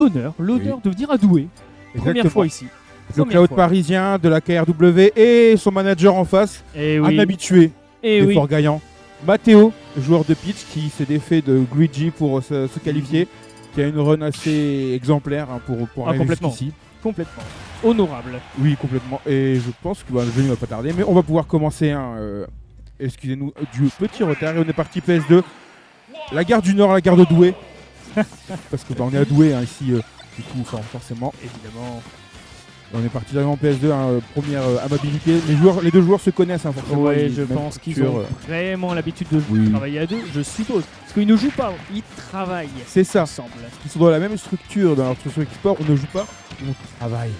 l'honneur de venir à Douai. Première fois ici. Le Cloud parisien de la KRW et son manager en face, un habitué des Fort Gaillan. Mathéo, joueur de pitch qui s'est défait de Luigi pour se qualifier, qui a une run assez exemplaire pour arriver jusqu'ici. Complètement. Honorable. Oui, complètement. Et je pense que le jeu ne va pas tarder, mais on va pouvoir commencer. Excusez-nous du petit retard. Et on est parti PS2. La gare du Nord, la gare de Douai. Parce que on est à Douai ici, du coup, forcément. Évidemment. On est parti en PS2, première amabilité. Les deux joueurs se connaissent, forcément. Oui, je pense qu'ils ont vraiment l'habitude de travailler à deux, je suppose. Parce qu'ils ne jouent pas, ils travaillent. C'est ça. Ensemble. Ils sont dans la même structure, dans leur structure sport. On ne joue pas, on travaille.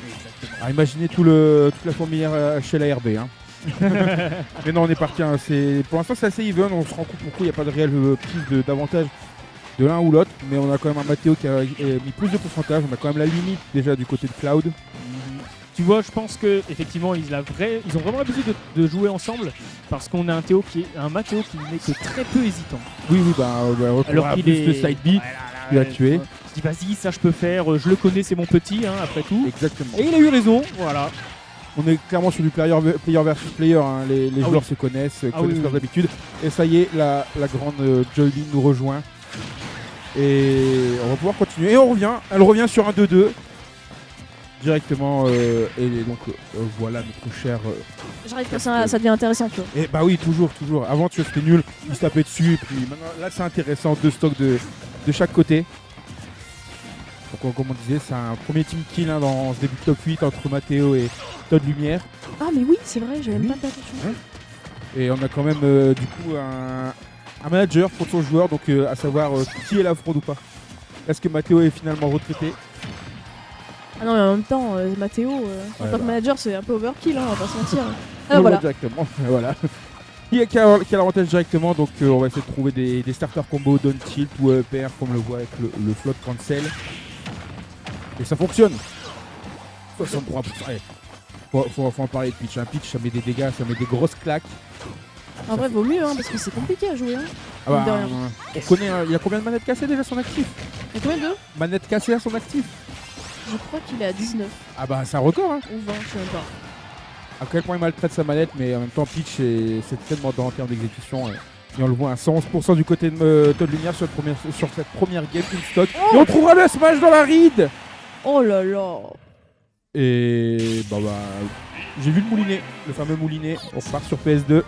Alors, imaginez toute la fourmilière chez la RB. Mais non, on est parti. Pour l'instant, c'est assez even. On se rend compte pourquoi il n'y a pas de réelle prise d'avantage de l'un ou l'autre. Mais on a quand même un Mathéo qui a mis plus de pourcentage. On a quand même la limite déjà du côté de Cloud. Tu vois, je pense que effectivement ils ont vraiment l'habitude de jouer ensemble parce qu'on a un Mathéo qui n'est que très peu hésitant. Oui, alors qu'il est de side B, il a tué. Je dis vas-y, ça je peux faire, je le connais, c'est mon petit, après tout. Exactement. Et il a eu raison, voilà. On est clairement sur du player versus player, les joueurs se connaissent, connaissent leurs habitudes. Et ça y est, la grande Joylin nous rejoint. Et on va pouvoir continuer. Et elle revient sur un 2-2. Directement, et donc voilà notre cher. J'arrive que ça devient intéressant, tu vois. Et bah oui, toujours. Avant, tu vois, c'était nul, ils se tapaient dessus, et puis maintenant, là, c'est intéressant, deux stocks de chaque côté. Donc, comme on disait, c'est un premier team kill dans ce début de top 8 entre Mathéo et Todd Lumière. Ah, mais oui, c'est vrai, j'avais même pas fait attention. Ouais. Et on a quand même, du coup, un manager pour son joueur, donc à savoir qui est la fraude ou pas. Est-ce que Mathéo est finalement retraité? Ah non, mais en même temps, Mathéo, en tant que manager, c'est un peu overkill, on va pas se mentir. Ah, voilà. Directement, voilà. Qui a l'avantage directement, donc on va essayer de trouver des starter combos, down tilt ou PR, comme on le voit avec le float cancel. Et ça fonctionne. 63%. Faut en parler de pitch. Un pitch, ça met des dégâts, ça met des grosses claques. En vrai, vaut mieux, parce que c'est compliqué à jouer. On connaît, il y a combien de manettes cassées déjà à son actif? Il y a combien de manettes cassées à son actif? Je crois qu'il est à 19. Ah bah c'est un record, Ou 20, je sais même pas. À quel point il maltraite sa manette, mais en même temps pitch c'est tellement dans en termes d'exécution. Et on le voit à 111% du côté de Todd Lumière sur cette première game in stock. Et on trouvera le smash dans la ride. Oh là là. Et j'ai vu le moulinet, le fameux moulinet. On repart sur PS2.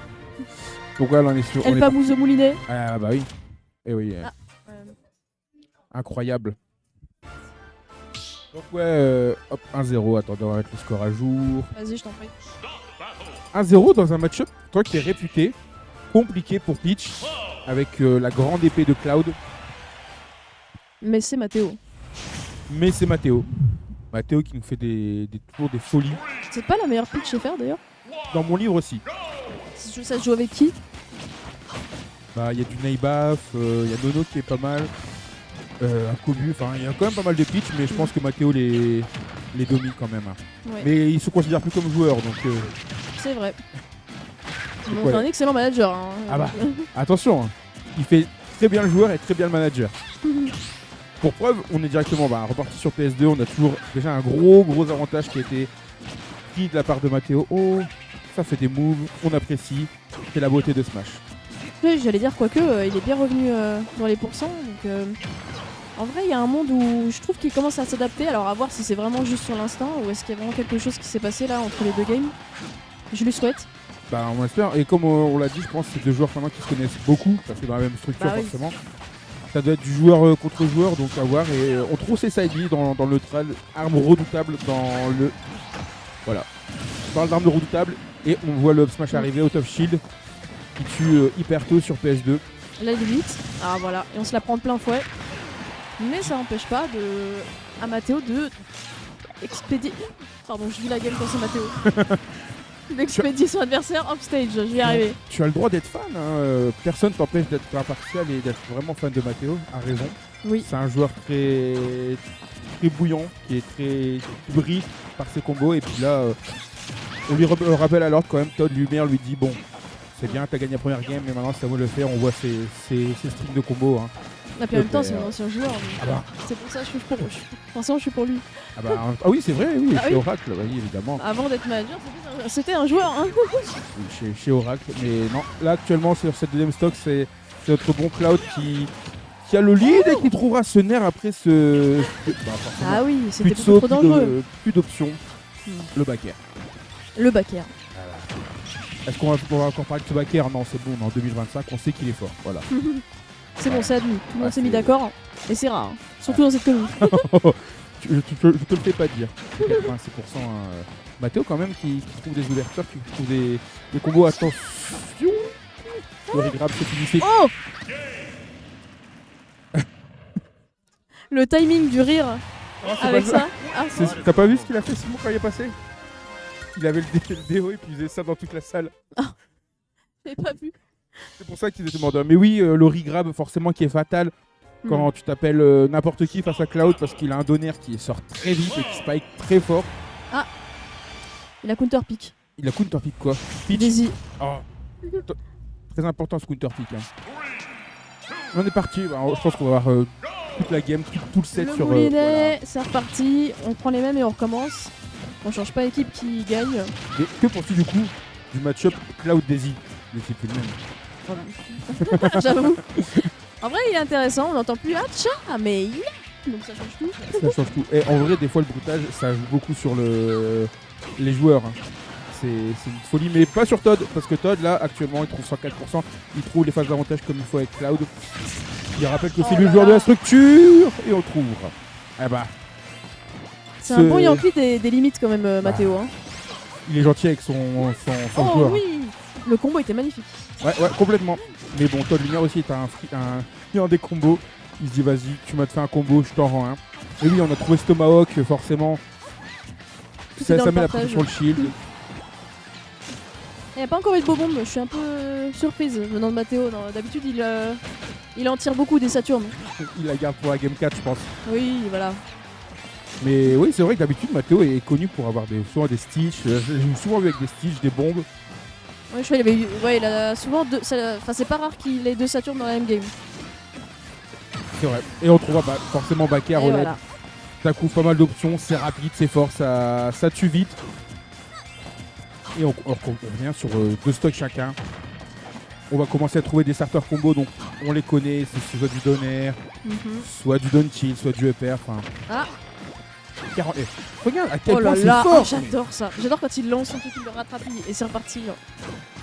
Donc voilà, on est sur. El Pamuso Moulinet. Ah bah oui. Et oui. Incroyable. Donc hop, 1-0, attendez, on va mettre le score à jour. Vas-y, je t'en prie. 1-0 dans un match-up, toi qui est réputé, compliqué pour pitch, avec la grande épée de Cloud. Mais c'est Mathéo. Mathéo qui nous fait des tours, des folies. C'est pas la meilleure pitch à faire d'ailleurs? Dans mon livre aussi. Ça se joue avec qui? Il y a du Naibaf, il y a Nono qui est pas mal. Un Kobu, il y a quand même pas mal de pitch, mais je pense que Mathéo les domine quand même. Ouais. Mais il se considère plus comme joueur, donc. C'est vrai. C'est un excellent manager. Ah bah, attention, il fait très bien le joueur et très bien le manager. Pour preuve, on est directement reparti sur PS2, on a toujours déjà un gros avantage qui a été pris de la part de Mathéo. Oh, ça fait des moves, on apprécie, c'est la beauté de Smash. Oui, j'allais dire quoique, il est bien revenu dans les pourcents, donc en vrai il y a un monde où je trouve qu'il commence à s'adapter, alors à voir si c'est vraiment juste sur l'instant ou est-ce qu'il y a vraiment quelque chose qui s'est passé là entre les deux games. Je lui souhaite. On espère, et comme on l'a dit, je pense que c'est deux joueurs vraiment qui se connaissent beaucoup, parce que dans la même structure forcément. Oui. Ça doit être du joueur contre joueur, donc à voir, et on trouve ses side B dans le neutral, arme redoutable dans le... Voilà. On parle d'arme redoutable, et on voit le up smash arriver out of shield, qui tue hyper tôt sur PS2. Là il est vite, voilà, et on se la prend de plein fouet. Mais ça n'empêche pas à Mathéo de expédier... Pardon, je vis la game quand c'est Mathéo. D'expédier son adversaire upstage, je vais y arriver. Tu as le droit d'être fan, personne t'empêche d'être impartial et d'être vraiment fan de Mathéo, a raison. Oui. C'est un joueur très bouillant, qui brille par ses combos, et puis là, on lui rappelle à l'ordre quand même, Todd Lumière lui dit bon, c'est bien, t'as gagné la première game, mais maintenant c'est à moi de le faire, on voit ses streams de combos. Et puis en même temps, c'est mon ancien joueur. Donc, Ah bah. c'est pour ça que je suis pour lui. Ah, bah, ah oui, c'est vrai, oui, Ah chez oui. Oracle, oui, évidemment. Avant d'être manager, c'était un joueur. Hein. Oui, chez Oracle. Mais non, là actuellement, sur cette deuxième stock, c'est notre bon Cloud qui a le lead et qui trouvera ce nerf après ce. Forcément, Ah oui, plus c'était de beaucoup saut, trop dangereux. plus d'options. Le back air. Le back air. Est-ce qu'on va encore parler de ce back air? Non, c'est bon, on est en 2025, on sait qu'il est fort. Voilà. C'est bon, c'est admis. Tout le monde s'est mis c'est- d'accord. Et c'est rare. Hein. Surtout dans cette commune. Je te le fais pas dire. 86%. Mathéo, quand même, qui trouve des ouvertures, qui trouve des combos. Attention. Le regrab se finissait. Oh Le timing du rire avec ça. Ah, T'as pas vu ce qu'il a fait Simon quand il est passé? Il avait le déo et puis il faisait ça dans toute la salle. j'avais pas vu. C'est pour ça qu'ils étaient morts. Mais oui, le regrab forcément qui est fatal quand tu t'appelles n'importe qui face à Cloud parce qu'il a un donner qui sort très vite et qui spike très fort. Il a counter pick. Il a counter pick quoi? Pitch. Daisy. Oh. Très important ce counter pick. Hein. On est parti. Alors, je pense qu'on va avoir toute la game, tout le set Le sur. moulinet, c'est reparti. On prend les mêmes et on recommence. On change pas l'équipe qui gagne. Et que penses-tu du coup du match-up Cloud Daisy? C'est plus le même. J'avoue. En vrai, il est intéressant. On n'entend plus Hacha, mais il est. Donc ça change tout. Ça change tout. Et en vrai, des fois, le bruitage, ça joue beaucoup sur les joueurs. Hein. C'est une folie, mais pas sur Todd, parce que Todd, là, actuellement, il trouve 104%. Il trouve les phases d'avantage comme il faut avec Cloud. Il rappelle que c'est Oh le là joueur de là. la structure, et on trouve. Ah bah, C'est un bon Yankee des limites quand même, Mathéo. Hein. il est gentil avec son Oh joueur. oui. Le combo était magnifique. Ouais, complètement. Mais bon, Todd Lumière aussi est un des combos. Il se dit, vas-y, tu m'as fait un combo, je t'en rends un. Et oui, on a trouvé ce Tomahawk, forcément. Tout est dans Ça le met la partage. pression sur le shield. Il n'y a pas encore eu de beau bombe, je suis un peu surprise venant de Mathéo. Non, d'habitude, il en tire beaucoup des Saturnes. Il la garde pour la Game 4, je pense. Oui, voilà. Mais oui, c'est vrai que d'habitude, Mathéo est connu pour avoir souvent des Stitch. J'ai souvent vu avec des Stitch, des bombes. Ouais, je crois qu'il avait eu. Ouais, il a souvent deux. Enfin, c'est pas rare qu'il ait deux Saturnes dans la même game. C'est vrai. Et on trouvera forcément backer, Et relais. voilà. Ça couvre pas mal d'options, c'est rapide, c'est fort, ça tue vite. Et on revient sur deux stocks chacun. On va commencer à trouver des starter combos, donc on les connaît, c'est soit du donner, soit du down chill, soit du upper, enfin. Ah. Regarde à quel Oh point là c'est là, fort. j'adore ça. J'adore quand il lance son truc, il le rattrape et c'est reparti.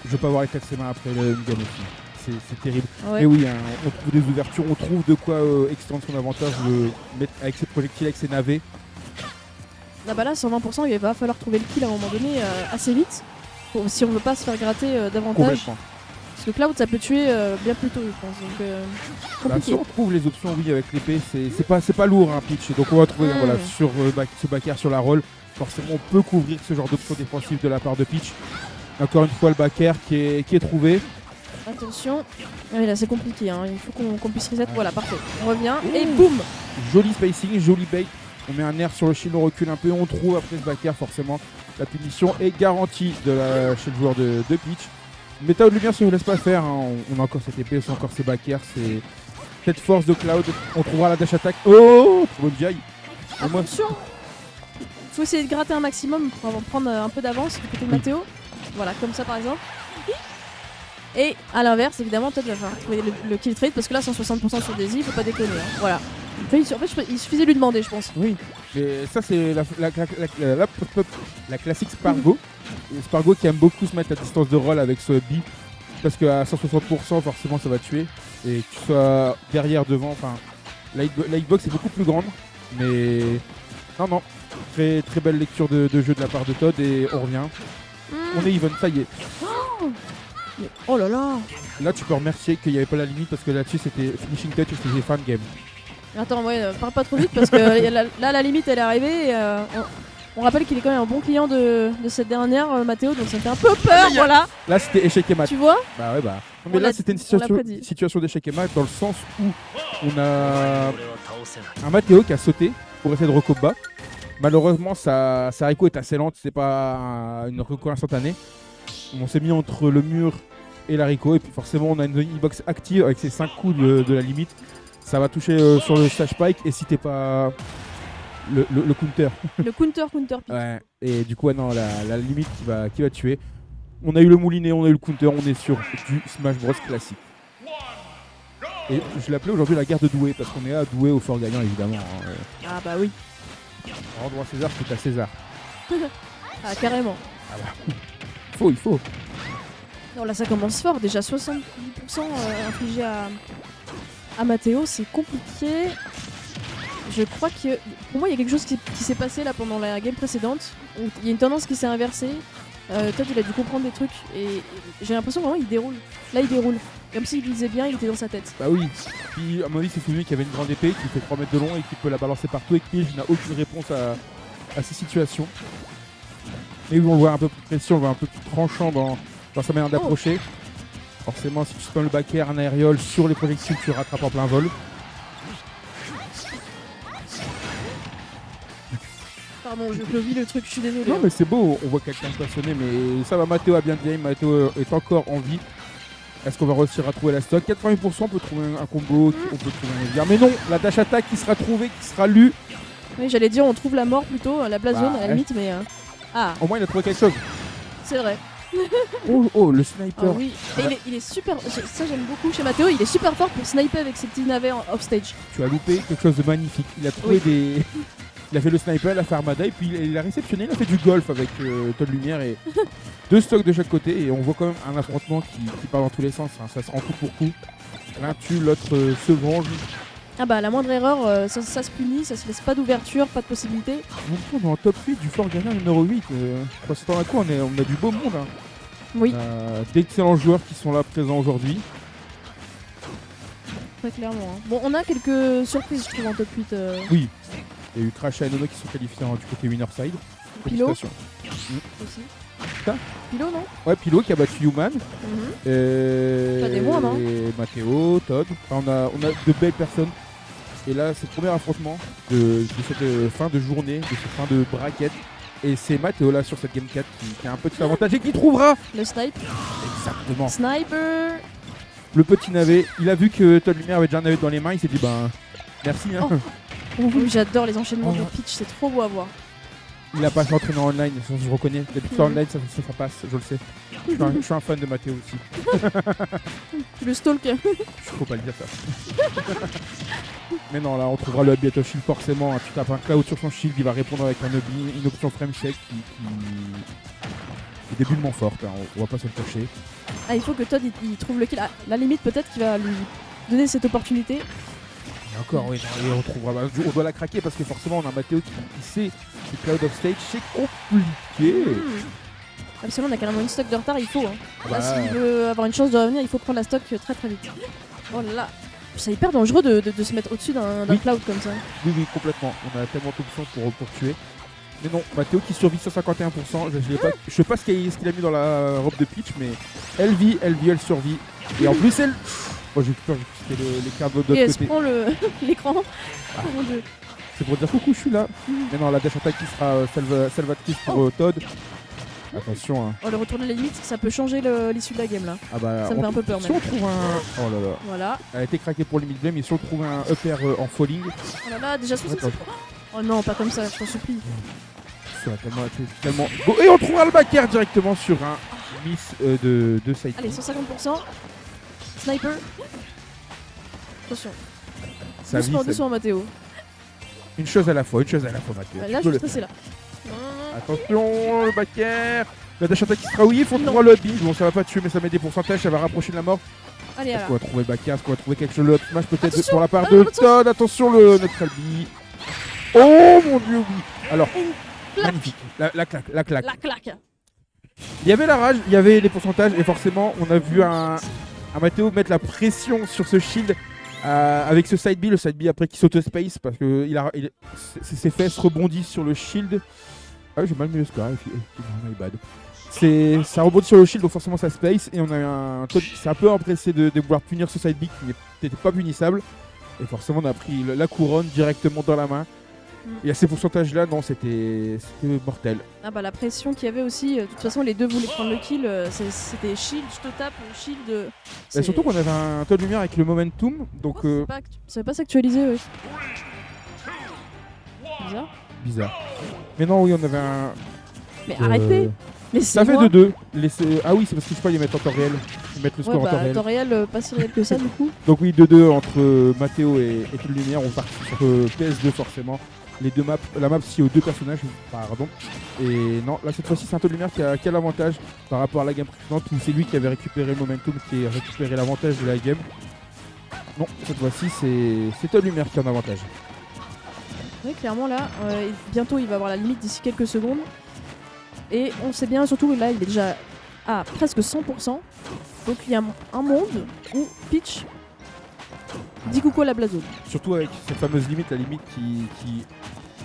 Je veux pas avoir les 4 mains après le game aussi. C'est terrible. Ouais. Et oui, hein, on trouve des ouvertures, on trouve de quoi extendre son avantage, mettre avec ses projectiles, avec ses navets. Là, bah là, 120%, il va falloir trouver le kill à un moment donné assez vite. Si on veut pas se faire gratter davantage. Complètement. Parce que Cloud, ça peut tuer bien plus tôt, je pense. Donc, Bah, si compliqué. on trouve les options, oui, avec l'épée, c'est pas lourd, hein, pitch. Donc on va trouver voilà, sur ce backer sur la roll. Forcément, on peut couvrir ce genre d'options défensives de la part de pitch. Encore une fois, le backer qui est trouvé. Attention. Ah oui, là, c'est compliqué. Hein. Il faut qu'on puisse reset. Voilà, parfait. On revient et boum. Joli spacing, joli bait. On met un air sur le shield, on recule un peu, on trouve après ce backer, forcément. La punition est garantie chez le joueur de pitch. Méta de lumière, si on ne laisse pas faire, hein, on a encore cette épée, c'est encore ces backers, c'est cette force de Cloud. On trouvera la dash attack. Oh, trop bonne vieille. Attention. Il faut essayer de gratter un maximum pour prendre un peu d'avance du côté de Mathéo. Voilà, comme ça par exemple. Et à l'inverse, évidemment, peut-être va falloir trouver le kill trade parce que là, 160% sur Daisy, faut pas déconner. Hein. Voilà. En fait, il suffisait de lui demander, je pense. Oui, mais ça c'est la classique Spargo. Et Spargo qui aime beaucoup se mettre à distance de roll avec ce B. Parce qu'à 160%, forcément, ça va tuer. Et que tu sois derrière, devant, enfin, la hitbox est beaucoup plus grande. Mais non, très très belle lecture de jeu de la part de Todd et on revient. On est even, ça y est. Mais, oh là là. Là, tu peux remercier qu'il n'y avait pas la limite parce que là-dessus c'était finishing touch et c'était fan game. Attends, ouais, parle pas trop vite parce que là, la limite, elle est arrivée. Et, on rappelle qu'il est quand même un bon client de cette dernière, Mathéo, donc ça me fait un peu peur, voilà. Là, c'était échec et mat. Tu vois? Bah ouais, bah. Non, On mais là, l'a- c'était une on l'a situation prédit. d'échec et mat dans le sens où on a un Mathéo qui a sauté pour essayer de recoba. Malheureusement, sa Rico est assez lente, c'est pas une Rico instantanée. On s'est mis entre le mur et la Rico, et puis forcément, on a une hitbox active avec ses 5 coups de la limite. Ça va toucher sur le slash pike et si t'es pas le counter. Le counter pick. Ouais. Et du coup, ouais, non, la limite qui va tuer. On a eu le moulinet, on a eu le counter, on est sur du Smash Bros classique. Et je l'appelais aujourd'hui la guerre de Douai parce qu'on est à Douai au fort gagnant évidemment. Hein. Ah bah oui. Rendre à César c'est à César. Ah carrément. Ah bah. Il faut. Non là ça commence fort, déjà 70% infligé à Mathéo, c'est compliqué. Je crois que pour moi il y a quelque chose qui s'est passé là pendant la game précédente. Il y a une tendance qui s'est inversée. Todd il a dû comprendre des trucs et j'ai l'impression vraiment il déroule. Là il déroule. Comme s'il lisait bien, il était dans sa tête. Bah oui. Puis à mon avis c'est souvenu qu'il y avait une grande épée qui fait 3 mètres de long et qui peut la balancer partout et qui n'a aucune réponse à ces situations. Mais on le voit un peu plus précis, on le voit un peu plus tranchant dans sa manière d'approcher. Forcément si tu spams le back air, un aériole sur les projectiles tu rattrapes en plein vol. Pardon, je vis le truc, je suis désolée. Non mais c'est beau, on voit quelqu'un passionné, mais ça va, Mathéo a bien game, Mathéo est encore en vie. Est-ce qu'on va réussir à trouver la stock? 88% on peut trouver un combo, on peut trouver un guerre. Mais non, la dash attack qui sera trouvée, qui sera lue. Oui, j'allais dire on trouve la mort plutôt, la blast zone à la limite, mais... Ah, Au moins il a trouvé quelque chose. c'est vrai. Oh, le sniper. Ah oui, et il est super, ça j'aime beaucoup chez Mathéo, il est super fort pour sniper avec ses petits navets en offstage. Tu as loupé quelque chose de magnifique. Il a trouvé des... Il a fait le sniper, il a fait armada et puis il a réceptionné, il a fait du golf avec Todd Lumière et 2 stocks de chaque côté et on voit quand même un affrontement qui part dans tous les sens, hein. Ça se rend coup pour coup. L'un tue, l'autre se venge. Ah bah la moindre erreur, ça se punit, ça se laisse pas d'ouverture, pas de possibilité. On est en top 8 du fort gagnant numéro 8. Dans la cour, on a du beau monde. Hein. Oui, D'excellents joueurs qui sont là présents aujourd'hui. très clairement. Hein. Bon, on a quelques surprises je trouve en top 8. Oui. Il y a eu Crash et Nono qui sont qualifiés du côté winner side. Pilo Félicitations. aussi. Ça Pilo non Ouais, Pilo qui a battu Human. Pas des moindres, hein. Et Mathéo, Todd. Enfin, on a de belles personnes. Et là, c'est le premier affrontement de cette fin de journée, de cette fin de bracket. Et c'est Mathéo là sur cette game 4 qui a un petit avantage et qui trouvera Le snipe. exactement Sniper. le petit navet. Il a vu que Todd Lumière avait déjà un navet dans les mains. Il s'est dit ben merci. Hein. Oui, j'adore les enchaînements de Oh. pitch, c'est trop beau à voir. Il a pas fait entraîner en online, ça je reconnais. D'habitude en online ça passe, je le sais. Je suis un fan de Mathéo aussi. Tu le stalk. Faut pas le dire ça. Mais non, là on trouvera le Habitat Shield forcément. Hein. Tu tapes un cloud sur son shield, il va répondre avec une option frame check qui est débutement forte. Hein. On va pas se le cacher. Ah, il faut que Todd il trouve le kill. À la limite, peut-être qu'il va lui donner cette opportunité. Et encore, oui, non, et on trouvera. On doit la craquer parce que forcément on a Mathéo qui sait que Cloud of Stage c'est compliqué. Absolument, on a carrément une stock de retard, il faut. Hein. Là, Bah. s'il veut avoir une chance de revenir, il faut prendre la stock très très vite. Oh là là, c'est hyper dangereux de se mettre au-dessus d'un Oui. cloud comme ça. Oui, complètement. On a tellement d'options pour tuer. Mais non, Mathéo qui survit sur 51%. Je sais pas ce qu'il a mis dans la robe de pitch, mais elle vit, elle survit. Et en plus, elle. Oh, j'ai peur, j'ai quitté l'écart de l'autre Et elle se côté. prend l'écran. Oh mon dieu. C'est pour dire coucou, je suis là. Mais non, la dash attack qui sera salvatrice pour Todd. Attention, hein. Oh, le retourner les limites, ça peut changer l'issue de la game là. Ah bah, Ça me fait un peu peur, si même. on trouve un. Oh là là. Voilà. Elle a été craquée pour limit blame, mais si on trouve un upper en falling, Oh là là, déjà 60. Attends. Oh non, pas comme ça, je t'en supplie. ça va tellement beau. Et on trouvera le back air directement sur un miss de side. Allez, 150%. Sniper. Attention. Ça vit, Doucement, ça doucement, Mathéo. Une chose à la fois, Mathieu. Là, je suis stressé là. Attention, le back air. La dash attack qui sera oui, il faut trouver le hobby. Bon, ça va pas tuer, mais ça met des pourcentages, ça va rapprocher de la mort. Allez, Est-ce alors. qu'on va trouver le back air? Est-ce qu'on va trouver quelque chose? Le up smash peut-être Attention. pour la part Ah, de dans l'autre sens. Todd. Attention, le neutral B. Oh mon dieu, oui. Alors, magnifique. La claque. La claque. Il y avait la rage, il y avait les pourcentages, et forcément, on a vu un Mathéo mettre la pression sur ce shield avec ce side B, le side B après qui saute space parce que ses fesses rebondissent sur le shield. Ah, j'ai mal mis le score, my bad. Ça rebondit sur le shield, donc forcément ça space, et on a un Todd qui s'est un peu empressé de vouloir punir ce side B qui n'était pas punissable. Et forcément, on a pris la couronne directement dans la main. Et à ces pourcentages-là, non, c'était mortel. Ah bah la pression qu'il y avait aussi, de toute façon les deux voulaient prendre le kill, c'était shield, je te tape, shield. Et surtout qu'on avait un tas de lumière avec le momentum, donc Ça va pas s'actualiser, ouais. Bizarre. bizarre. Mais non, oui, on avait un... Mais arrêtez. Mais Ça fait 2-2. Ah oui, c'est parce que je sais pas, ils mettent en temps réel. Ils mettent le score en temps réel. Pas si réel que ça du coup. Donc oui, 2-2 entre Mathéo et Toute Lumière. On part sur PS2 forcément. Les deux maps, la map si aux deux personnages, pardon. Et non, là cette fois-ci c'est un Toute Lumière qui a l'avantage par rapport à la game précédente où c'est lui qui avait récupéré le momentum, qui a récupéré l'avantage de la game. Non, cette fois-ci c'est Toute Lumière qui a un avantage. Oui, clairement là, bientôt il va avoir la limite d'ici quelques secondes. Et on sait bien, surtout là, il est déjà à presque 100%. Donc il y a un monde où Peach dit coucou à la Blazone. Surtout avec cette fameuse limite, la limite qui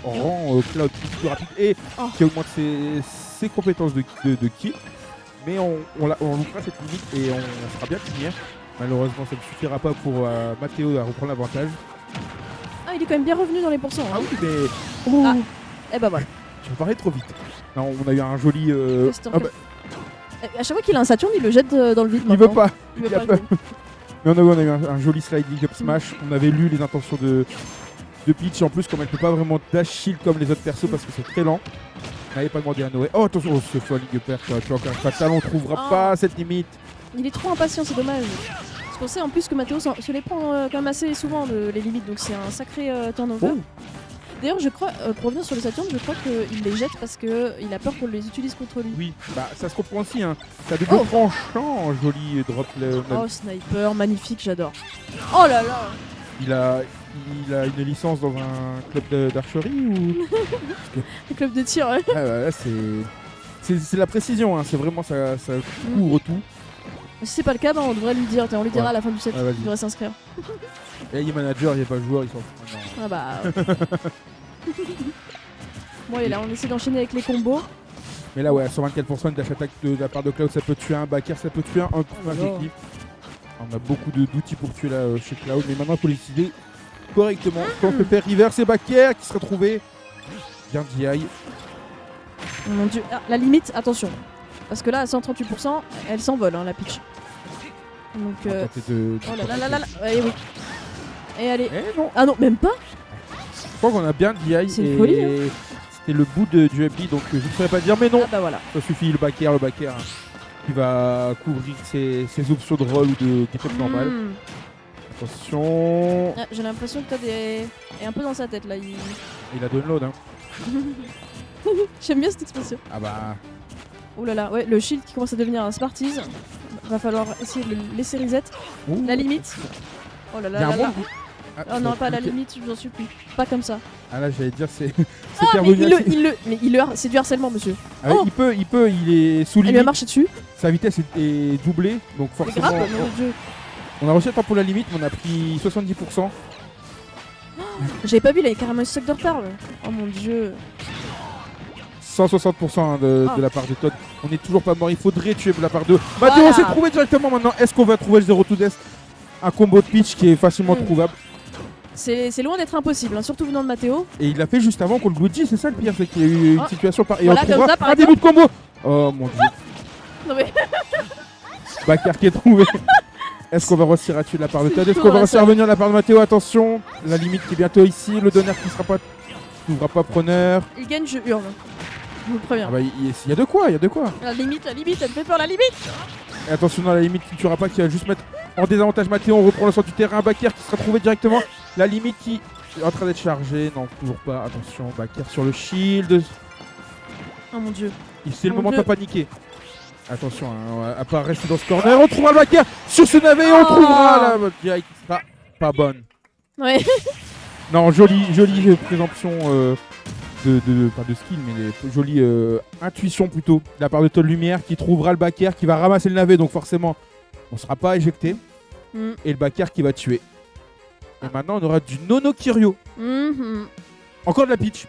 rend Cloud plus rapide et qui augmente ses compétences de kill. Mais on loupera cette limite et on sera bien finir. Malheureusement, ça ne suffira pas pour Mathéo à reprendre l'avantage. Ah, il est quand même bien revenu dans les pourcents. Ah Hein. oui, mais... Ah, et bah voilà. Tu me parlais trop vite. Non, on a eu un joli... À chaque fois qu'il a un Saturn, il le jette dans le vide. Il veut pas. Il veut Il a pas. peur. Mais on a eu un joli sliding up smash. On avait lu les intentions de Peach. En plus, comme elle peut pas vraiment dash shield comme les autres persos parce que c'est très lent. On n'avait pas demandé à Noé. Oh attention, ce falling upper, tu as encore un fatal, on trouvera pas cette limite. Il est trop impatient, c'est dommage. Parce qu'on sait en plus que Mathéo se les prend quand même assez souvent les limites, donc c'est un sacré turnover. Oh. D'ailleurs, je crois, pour revenir sur le Saturn, je crois qu'il les jette parce qu'il a peur qu'on les utilise contre lui. Oui, bah ça se comprend aussi. Hein. Ça a des deux tranchants, joli drop. Oh, sniper, magnifique, j'adore. Oh là là. Il a une licence dans un club d'archerie ou Le club de tir, ouais. Ah bah là c'est la précision, hein. C'est vraiment ça couvre tout. Si c'est pas le cas, bah, on devrait lui dire, on lui dira à la fin du set, Ah, il devrait s'inscrire. Et il est manager, il n'y a pas le joueur, ils s'en foutent. Ah bah. Bon, et là, on essaie d'enchaîner avec les combos. Mais là, ouais, 124% de dash attack de la part de Cloud, ça peut tuer un backer, ça peut tuer un équipe. On a beaucoup d'outils pour tuer là chez Cloud, mais maintenant il faut les utiliser correctement. On peut faire reverse et backer qui sera trouvé. Bien DI. Oh mon dieu, ah, la limite, attention. Parce que là, à 138%, elle s'envole, hein, la pitch. Donc, Oh là là là là là. Et oui. Et allez. Eh non. Ah non, même pas. Je crois qu'on a bien DI. C'est une folie, hein. C'était le bout du FB, donc je ne saurais pas dire, mais non. Ah bah voilà. Ça suffit, le backer hein, qui va couvrir ses options de roll ou de get-up normal. Attention. Ah, j'ai l'impression que Todd est un peu dans sa tête là. Il a download, hein. J'aime bien cette expression. Ah bah. Oh là là, ouais, le shield qui commence à devenir un Smarties. Va falloir essayer de le laisser reset. Ouh. La limite. Oh là là Il y a là un là. bon. Ah, Oh non, pas la limite, je vous en supplie. Pas comme ça. Ah là, j'allais dire, c'est. Ah, mais c'est du harcèlement, monsieur. Ah, Oh. il est sous Elle lui a limite. marché dessus. Sa vitesse est doublée, donc C'est forcément. grave, mon dieu. On a réussi à temps pour la limite, mais on a pris 70%. J'avais pas vu, il avait carrément un stock de retard. Là. Oh mon dieu. 160% hein, de la part de Todd. On n'est toujours pas mort, il faudrait tuer de la part de. Voilà. Mathéo s'est trouvé directement maintenant. Est-ce qu'on va trouver le 0 to death? Un combo de pitch qui est facilement trouvable. C'est loin d'être impossible, hein, surtout venant de Mathéo. Et il l'a fait juste avant qu'on le Luigi, c'est ça le pire, c'est qu'il y a eu une situation par. Et Voilà, on trouvera comme ça, par un début de combo. Oh mon dieu. Non mais Backer qui est trouvé. Est-ce qu'on va réussir à tuer de la part de Todd? Est-ce qu'on va Voilà, réussir à ça. revenir de la part de Mathéo? Attention, la limite qui est bientôt ici, le donner qui n'ouvrira pas preneur. il gagne, je hurle. Je vous le préviens. Ah bah, il y a de quoi, il y a de quoi. La limite, elle me fait peur, la limite. Et attention dans la limite qui ne tuera pas, qui va juste mettre en désavantage Mathéo. On reprend le centre du terrain, Backer qui sera trouvé directement. La limite qui est en train d'être chargée, non toujours pas. Attention, Backer sur le shield. Oh mon dieu. C'est le Mon moment de Dieu. pas paniquer. Attention, hein, à pas rester dans ce corner. On trouvera le Backer sur ce navet et on Oh. trouvera la direct qui sera pas bonne. Ouais. Non, jolie présomption pas de skill, mais jolie intuition plutôt de la part de Todd Lumière qui trouvera le backer qui va ramasser le navet, donc forcément on sera pas éjecté. Et le backer qui va tuer. Et maintenant on aura du Nono Kiryu. Mhm. Encore de la pitch.